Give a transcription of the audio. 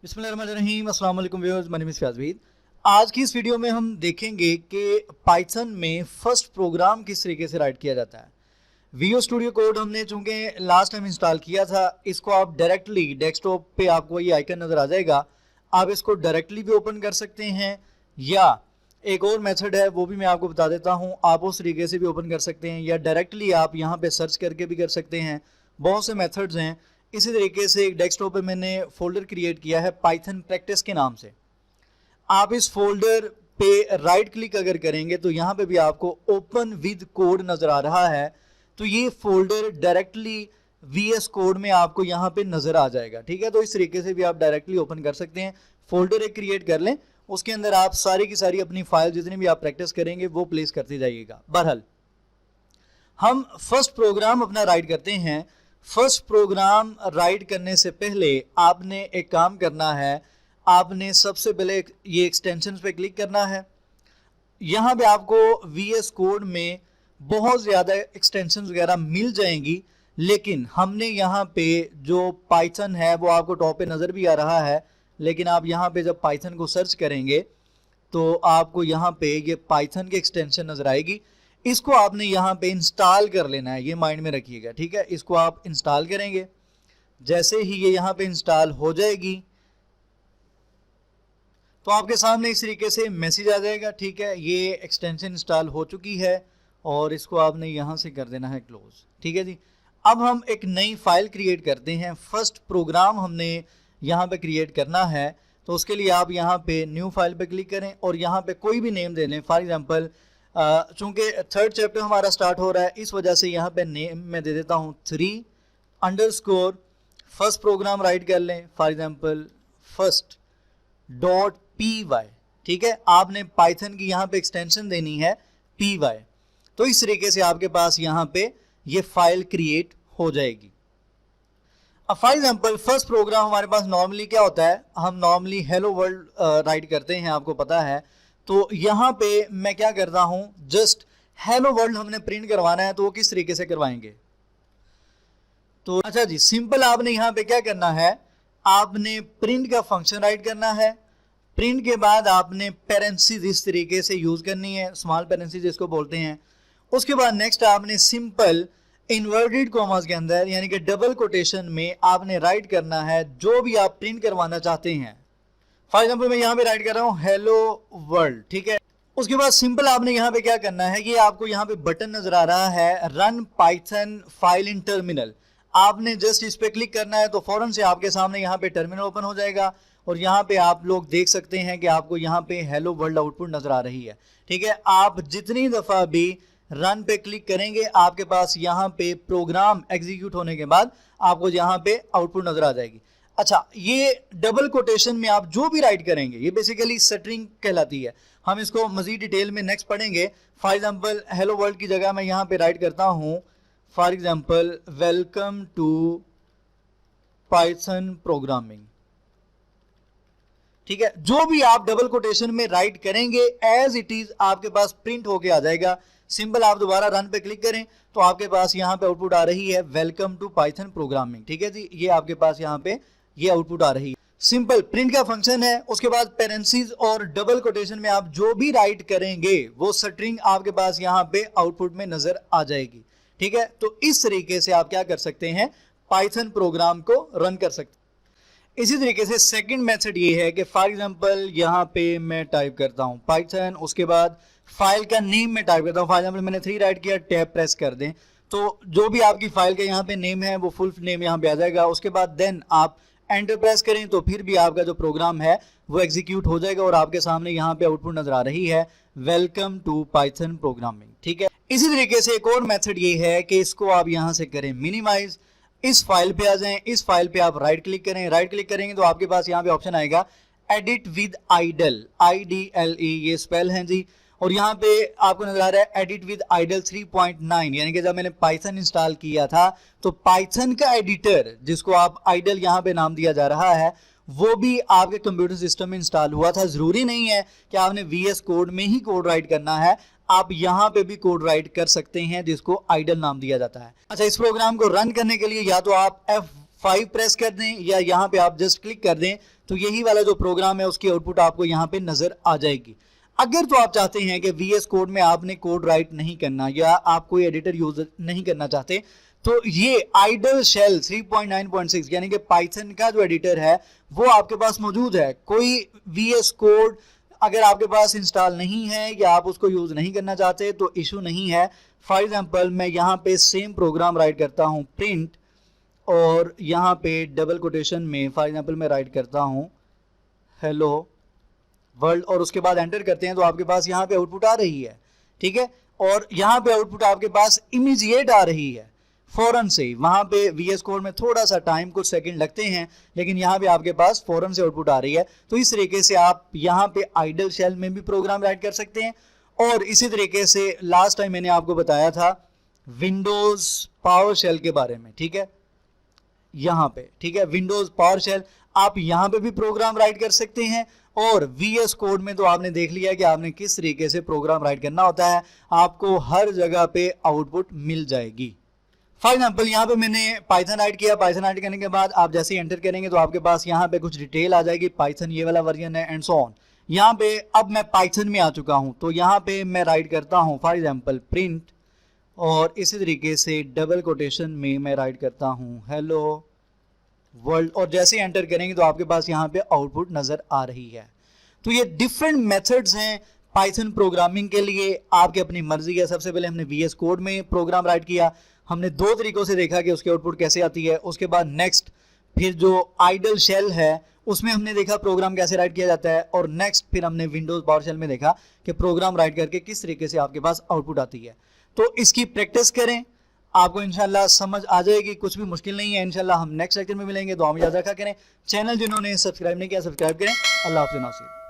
बिस्मिल्लाहिर्रहमानिर्रहीम, अस्सलाम वालेकुम viewers, my name is Fayaz. आज की इस वीडियो में हम देखेंगे कि पाइथन में फर्स्ट प्रोग्राम किस तरीके से राइट किया जाता है। विजुअल स्टूडियो कोड हमने चूंकि लास्ट टाइम इंस्टॉल किया था, इसको आप डायरेक्टली डेस्कटॉप पे आपको ये आइकन नज़र आ जाएगा। आप इसको डायरेक्टली भी ओपन कर सकते हैं या एक और मेथड है वो भी मैं आपको बता देता हूँ, आप उस तरीके से भी ओपन कर सकते हैं या डायरेक्टली आप यहाँ पे सर्च करके भी कर सकते हैं। बहुत से मेथड्स हैं। इसी तरीके से एक डेस्कटॉप पे मैंने फोल्डर क्रिएट किया है पाइथन प्रैक्टिस के नाम से। आप इस फोल्डर पे राइट क्लिक अगर करेंगे तो यहाँ पे भी आपको ओपन विद कोड नजर आ रहा है, तो ये फोल्डर डायरेक्टली VS कोड में आपको यहाँ पे नजर आ जाएगा। ठीक है, तो इस तरीके से भी आप डायरेक्टली ओपन कर सकते हैं। फोल्डर एक क्रिएट कर लें, उसके अंदर आप सारी की सारी अपनी फाइल जितनी भी आप प्रैक्टिस करेंगे वो प्लेस करते जाइएगा। बहरहाल हम फर्स्ट प्रोग्राम अपना राइट करते हैं। फर्स्ट प्रोग्राम राइट करने से पहले आपने एक काम करना है, आपने सबसे पहले ये एक्सटेंशंस पे क्लिक करना है। यहाँ पे आपको VS कोड में बहुत ज़्यादा एक्सटेंशंस वगैरह मिल जाएंगी, लेकिन हमने यहाँ पे जो पाइथन है वो आपको टॉप पे नज़र भी आ रहा है, लेकिन आप यहाँ पे जब पाइथन को सर्च करेंगे तो आपको यहाँ पे ये पाइथन की एक्सटेंशन नज़र आएगी। इसको आपने यहाँ पे इंस्टॉल कर लेना है, ये माइंड में रखिएगा। ठीक है, इसको आप इंस्टॉल करेंगे। जैसे ही ये यहाँ पे इंस्टॉल हो जाएगी तो आपके सामने इस तरीके से मैसेज आ जाएगा। ठीक है, ये एक्सटेंशन इंस्टॉल हो चुकी है और इसको आपने यहाँ से कर देना है क्लोज। ठीक है जी, अब हम एक नई फाइल क्रिएट करते हैं। फर्स्ट प्रोग्राम हमने यहाँ पे क्रिएट करना है, तो उसके लिए आप यहाँ पे न्यू फाइल पे क्लिक करें और यहाँ पे कोई भी नेम दे लें। फॉर एग्जांपल चूंकि थर्ड चैप्टर हमारा स्टार्ट हो रहा है, इस वजह से यहाँ पे नेम मैं दे देता हूँ 3_ फर्स्ट प्रोग्राम राइट कर लें। For example first.py। ठीक है, आपने पाइथन की यहाँ पे एक्सटेंशन देनी है py। तो इस तरीके से आपके पास यहाँ पे ये फाइल क्रिएट हो जाएगी। अब फॉर एग्जांपल फर्स्ट प्रोग्राम हमारे पास नॉर्मली क्या होता है, हम नॉर्मली हेलो वर्ल्ड राइट करते हैं, आपको पता है। तो यहाँ पे मैं क्या करता हूँ, जस्ट हेलो वर्ल्ड हमने प्रिंट करवाना है, तो वो किस तरीके से करवाएंगे। तो अच्छा जी, सिंपल आपने यहाँ पे क्या करना है, आपने प्रिंट का फंक्शन राइट करना है। प्रिंट के बाद आपने पेरेंसीज इस तरीके से यूज करनी है, स्मॉल पेरेंसीज जिसको बोलते हैं। उसके बाद नेक्स्ट आपने सिंपल इन्वर्टेड कॉमास के अंदर यानी कि डबल कोटेशन में आपने राइट करना है जो भी आप प्रिंट करवाना चाहते हैं। फॉर एग्जांपल मैं यहाँ पे राइट कर रहा हूँ हेलो वर्ल्ड। ठीक है, उसके बाद सिंपल आपने यहाँ पे क्या करना है, ये आपको यहाँ पे बटन नजर आ रहा है run Python file in terminal. आपने जस्ट इस पे क्लिक करना है तो फौरन से आपके सामने यहाँ पे टर्मिनल ओपन हो जाएगा और यहाँ पे आप लोग देख सकते हैं कि आपको यहाँ पे हेलो वर्ल्ड आउटपुट नजर आ रही है। ठीक है, आप जितनी दफा भी रन पे क्लिक करेंगे आपके पास यहाँ पे प्रोग्राम एग्जीक्यूट होने के बाद आपको यहाँ पे आउटपुट नजर आ जाएगी। अच्छा, ये डबल कोटेशन में आप जो भी राइट करेंगे ये बेसिकली स्ट्रिंग कहलाती है। हम इसको मजीद डिटेल में नेक्स्ट पढ़ेंगे। फॉर एग्जांपल हेलो वर्ल्ड की जगह मैं यहाँ पे राइट करता हूँ for example welcome to Python programming. ठीक है, जो भी आप डबल कोटेशन में राइट करेंगे एज इट इज आपके पास प्रिंट होके आ जाएगा। सिंपल आप दोबारा रन पे क्लिक करें तो आपके पास यहाँ पे आउटपुट आ रही है वेलकम टू पाइथन प्रोग्रामिंग। ठीक है जी, ये आपके पास यहाँ पे ये आउटपुट आ रही है। सिंपल प्रिंट का फंक्शन है। उसके बाद पेरेंसीज और डबल कोटेशन में आप जो भी राइट करेंगे वो स्ट्रिंग आपके पास यहाँ पे आउटपुट में नजर आ जाएगी। ठीक है, तो इस तरीके से आप क्या कर सकते हैं, पाइथन प्रोग्राम को रन कर सकते हैं। इसी तरीके से सेकंड मेथड ये है कि फॉर एग्जांपल यहाँ पे मैं टाइप करता हूँ पाइथन, उसके बाद फाइल का नेम में टाइप करता हूँ। फॉर एग्जांपल मैंने 3 राइट किया, टैब प्रेस कर दें तो जो भी आपकी फाइल का यहाँ पे नेम है वो फुल नेम यहाँ पे आ जाएगा। उसके बाद देन आप एंटर प्रेस करें तो फिर भी आपका जो प्रोग्राम है वो एग्जीक्यूट हो जाएगा और आपके सामने यहाँ पे आउटपुट नजर आ रही है वेलकम टू पाइथन प्रोग्रामिंग। ठीक है, इसी तरीके से एक और मेथड ये है कि इसको आप यहाँ से करें मिनिमाइज, इस फाइल पे आ जाएं, इस फाइल पे आप राइट क्लिक करें। राइट क्लिक करेंगे तो आपके पास यहाँ पे ऑप्शन आएगा एडिट विद आइडल, IDLE ये स्पेल है जी। और यहाँ पे आपको नजर आ रहा है एडिट विद आइडल 3.9, यानी कि जब मैंने पाइथन इंस्टॉल किया था तो पाइथन का एडिटर जिसको आप आइडल यहाँ पे नाम दिया जा रहा है वो भी आपके कंप्यूटर सिस्टम में इंस्टॉल हुआ था। जरूरी नहीं है कि आपने VS कोड में ही कोड राइट करना है, आप यहाँ पे भी कोड राइट कर सकते हैं जिसको आइडल नाम दिया जाता है। अच्छा, इस प्रोग्राम को रन करने के लिए या तो आप F5 प्रेस कर दें या यहाँ पे आप जस्ट क्लिक कर दें तो यही वाला जो प्रोग्राम है उसकी आउटपुट आपको यहाँ पे नजर आ जाएगी। अगर तो आप चाहते हैं कि VS कोड में आपने कोड राइट नहीं करना या आप कोई एडिटर यूज नहीं करना चाहते, तो ये आइडल शेल 3.9.6 यानी कि पाइथन का जो एडिटर है वो आपके पास मौजूद है। कोई VS कोड अगर आपके पास इंस्टॉल नहीं है या आप उसको यूज नहीं करना चाहते तो इशू नहीं है। फॉर एग्जांपल मैं यहाँ पे सेम प्रोग्राम राइट करता हूँ प्रिंट, और यहाँ पे डबल कोटेशन में फॉर एग्जांपल मैं राइट करता हूँ हेलो वर्ल्ड, और उसके बाद एंटर करते हैं तो आपके पास यहाँ पे आउटपुट आ रही है, ठीक है। और यहाँ पे आउटपुट आपके पास इमीडिएट आ रही है फौरन से। वहां पे VS कोड में थोड़ा सा टाइम, कुछ सेकंड लगते हैं, लेकिन यहाँ पे आपके पास फौरन से आउटपुट आ रही है। तो इस तरीके से आप यहाँ पे आइडल शेल में भी प्रोग्राम राइट कर सकते हैं। और इसी तरीके से लास्ट टाइम मैंने आपको बताया था विंडोज पावर शेल के बारे में, ठीक है, यहाँ पे, ठीक है, विंडोज पावर शेल आप यहाँ पे भी प्रोग्राम राइट कर सकते हैं। और VS कोड में तो आपने देख लिया कि आपने किस तरीके से प्रोग्राम राइट करना होता है, आपको हर जगह पे आउटपुट मिल जाएगी। फॉर एग्जाम्पल यहाँ पे मैंने पाइथन राइट किया, पाइथन राइट करने के बाद आप जैसे ही एंटर करेंगे तो आपके पास यहाँ पे कुछ डिटेल आ जाएगी, पाइथन ये वाला वर्जन है एंड सो ऑन। यहाँ पे अब मैं पाइथन में आ चुका हूँ, तो यहाँ पे मैं राइट करता हूँ फॉर एग्जाम्पल प्रिंट, और इसी तरीके से डबल कोटेशन में मैं राइट करता हूँ हेलो वर्ल्ड, और जैसे ही एंटर करेंगे तो आपके पास यहाँ पे आउटपुट नजर आ रही है। तो ये डिफरेंट मेथड्स हैं पाइथन प्रोग्रामिंग के लिए, आपकी अपनी मर्जी है। सबसे पहले हमने VS कोड में प्रोग्राम राइट किया, हमने दो तरीकों से देखा कि उसकी आउटपुट कैसे आती है। उसके बाद नेक्स्ट फिर जो आइडल शेल है उसमें हमने देखा प्रोग्राम कैसे राइट किया जाता है, और नेक्स्ट फिर हमने विंडोज पावर शेल में देखा कि प्रोग्राम राइट करके किस तरीके से आपके पास आउटपुट आती है। तो इसकी प्रैक्टिस करें, आपको इंशाल्लाह समझ आ जाएगी, कुछ भी मुश्किल नहीं है। इंशाल्लाह हम नेक्स्ट लेक्चर में मिलेंगे, तो हम याद रखा करें। चैनल जिन्होंने सब्सक्राइब नहीं किया सब्सक्राइब करें। अल्लाह हाफ़िज़ नासिर।